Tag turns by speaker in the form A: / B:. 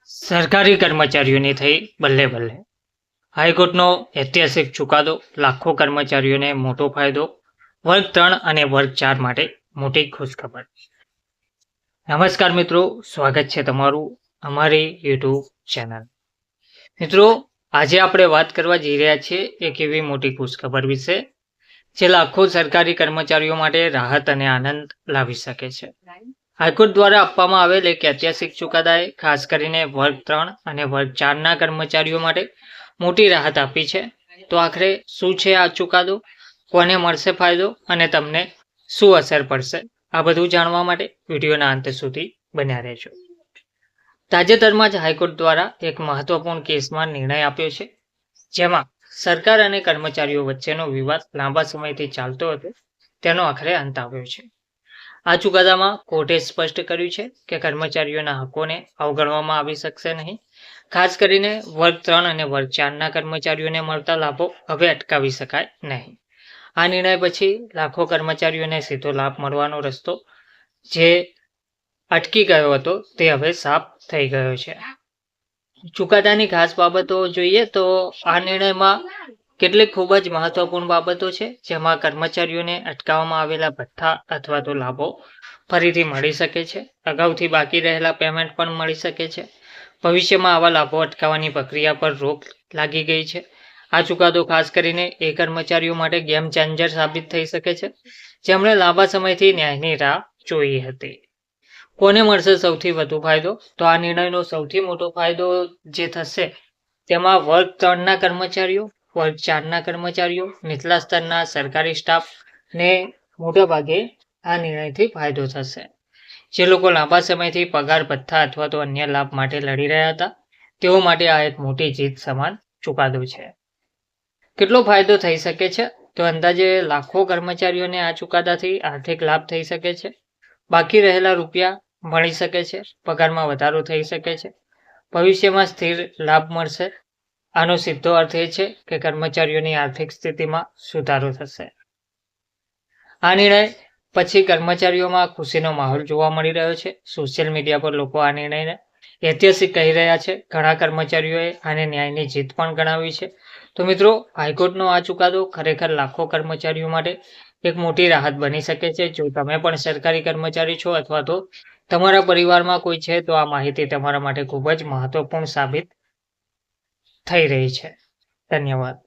A: સરકારી કર્મચારીઓની થઈ બલ્લે બલ્લે. હાઈકોર્ટનો ઐતિહાસિક ચુકાદો, લાખો કર્મચારીઓને મોટો ફાયદો, વર્ગ 3 અને વર્ગ 4 માટે મોટી ખુશખબર. નમસ્કાર મિત્રો, સ્વાગત છે તમારું અમારી યુટ્યુબ ચેનલ. મિત્રો, આજે આપણે વાત કરવા જઈ રહ્યા છીએ એક એવી મોટી ખુશખબર વિશે જે લાખો સરકારી કર્મચારીઓ માટે રાહત અને આનંદ લાવી શકે છે. હાઈકોર્ટ દ્વારા આપવામાં આવેલ એક ઐતિહાસિક ચુકાદાએ ખાસ કરીને વર્ગ 3 અને વર્ગ 4ના કર્મચારીઓ માટે મોટી રાહત આપી છે. તો આખરે શું છે આ ચુકાદો, કોને મળશે ફાયદો અને તમને શું અસર પડશે, આ બધું જાણવા માટે વિડીયોના અંત સુધી બન્યા રહેજો. તાજેતરમાં જ હાઈકોર્ટ દ્વારા એક મહત્વપૂર્ણ કેસમાં નિર્ણય આપ્યો છે, જેમાં સરકાર અને કર્મચારીઓ વચ્ચેનો વિવાદ લાંબા સમયથી ચાલતો હતો, તેનો આખરે અંત આવ્યો છે. આ ચુકાદામાં કોર્ટે સ્પષ્ટ કર્યું છે કે કર્મચારીઓના હકોને અવગણવામાં આવી શકશે નહીં. ખાસ કરીને વર્ગ 3 અને વર્ગ 4ના કર્મચારીઓને મળતા લાભો હવે અટકાવી શકાય નહીં. આ નિર્ણય પછી લાખો કર્મચારીઓને સીધો લાભ મળવાનો રસ્તો જે અટકી ગયો હતો તે હવે સાફ થઈ ગયો છે. ચુકાદાની ખાસ બાબતો જોઈએ તો આ નિર્ણયમાં કેટલીક ખૂબ જ મહત્વપૂર્ણ બાબતો છે, જેમાં કર્મચારીઓને અટકાવવામાં આવેલા ભથ્થા અથવા તો લાભો ફરીથી મળી શકે છે. અગાઉથી બાકી રહેલા પેમેન્ટ પણ મળી શકે છે. ભવિષ્યમાં આવા લાભો અટકાવવાની પ્રક્રિયા પર રોક લાગી ગઈ છે. આ ચુકાદો ખાસ કરીને એ કર્મચારીઓ માટે ગેમ ચેન્જર સાબિત થઈ શકે છે, જેમણે લાંબા સમયથી ન્યાયની રાહ જોઈ હતી. કોને મળશે સૌથી વધુ ફાયદો? તો આ નિર્ણયનો સૌથી મોટો ફાયદો જે થશે તેમાં વર્ગ 3ના કર્મચારીઓ, વર્ગ 4ના કર્મચારીઓ, નીચલા સ્તરના સરકારી સ્ટાફને મોટાભાગે આ નિર્ણયથી ફાયદો થશે. જે લોકો લાંબા સમયથી પગાર ભથ્થા અથવા તો અન્ય લાભ માટે લડી રહ્યા હતા, તેઓ માટે આ એક મોટી જીત સમાન ચુકાદો છે. કેટલો ફાયદો થઈ શકે છે? તો અંદાજે લાખો કર્મચારીઓને આ ચુકાદાથી આર્થિક લાભ થઈ શકે છે. બાકી રહેલા રૂપિયા મળી શકે છે, પગારમાં વધારો થઈ શકે છે, ભવિષ્યમાં સ્થિર લાભ મળશે. આનો સીધો અર્થ એ છે કે કર્મચારીઓની આર્થિક સ્થિતિમાં સુધારો થશે. આ નિર્ણય પછી કર્મચારીઓમાં ખુશીનો માહોલ જોવા મળી રહ્યો છે. સોશિયલ મીડિયા પર લોકો આ નિર્ણયને ઐતિહાસિક કહી રહ્યા છે. ઘણા કર્મચારીઓએ આને ન્યાયની જીત પણ ગણાવી છે. તો મિત્રો, હાઈકોર્ટનો આ ચુકાદો ખરેખર લાખો કર્મચારીઓ માટે એક મોટી રાહત બની શકે છે. જો તમે પણ સરકારી કર્મચારી છો અથવા તો તમારા પરિવારમાં કોઈ છે, તો આ માહિતી તમારા માટે ખૂબ જ મહત્વપૂર્ણ સાબિત થઈ રહી છે. ધન્યવાદ.